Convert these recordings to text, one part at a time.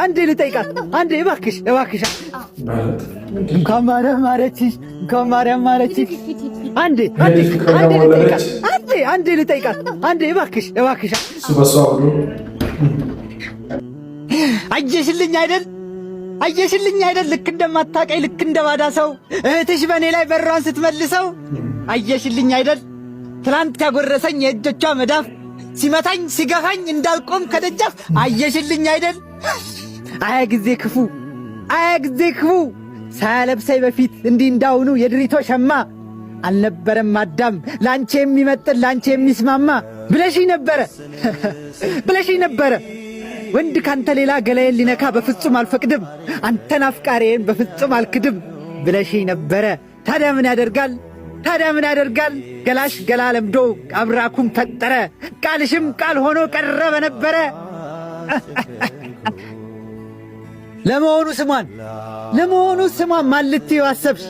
አንዴ ልጠይቃት አንዴ እባክሽ እንኳን ማርያም ማረችሽ እንኳን ማርያም ማረችሽ አንዴ ልጠይቃት አንዴ ልጠይቃት አንዴ እባክሽ አየሽልኝ አይደል ልክ እንደማታውቀኝ ልክ እንደባዳ ሰው እህትሽ በእኔ ላይ በሯን ስትመልሰው አየሽልኝ አይደል ትላንት ያጎረሰኝ የእጆቿ መዳፍ ሲመታኝ ሲገፋኝ እንዳልቆም ከደጃፍ አየሽልኝ አይደል አያ ጊዜ ክፉ ሳያለብሰኝ በፊት እንዲህ እንዳውኑ የድሪቶ ሸማ አልነበረም አዳም ላንቺ የሚመጥን ላንቺ የሚስማማ ብለሽኝ ነበረ ወንድ ካንተ ሌላ ገላዬን ሊነካ በፍጹም አልፈቅድም አንተን አፍቃሪዬን በፍጹም አልክድም ብለሽኝ ነበረ ታዲያ ምን ያደርጋል ገላሽ ገላ ለምዶ አብራኩም ፈጠረ ቃልሽም ቃል ሆኖ ቀረበ ነበረ ለመሆኑ ስሟን ማን ልትዪው አሰብሽ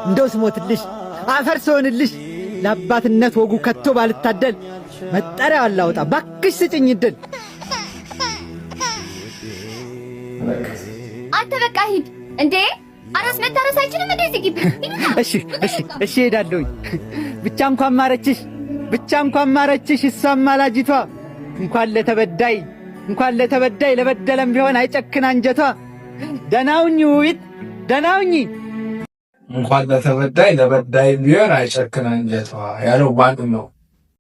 እንደው ስሞትልሽ አፈር ስሆንልሽ ለአባትነት ወጉ ከቶ ባልታደል መጠሪያው አላውጣ ባክሽ ስጭኝ እድል አንተ በቃ ሂድ እንዴ አራስ መታረሳችንም እንደዚህ ግቢ እሺ ሄዳለሁኝ ብቻ እንኳን ማረችሽ እሷም ማላጅቷ እንኳን ለተበዳይ ለበደለም ቢሆን አይጨክን አንጀቷ ደናውኝ ውይት ደናውኝ እንኳን ለተበዳይ ለበዳይ ቢሆን አይጨክን አንጀቷ ያለው ማን ነው?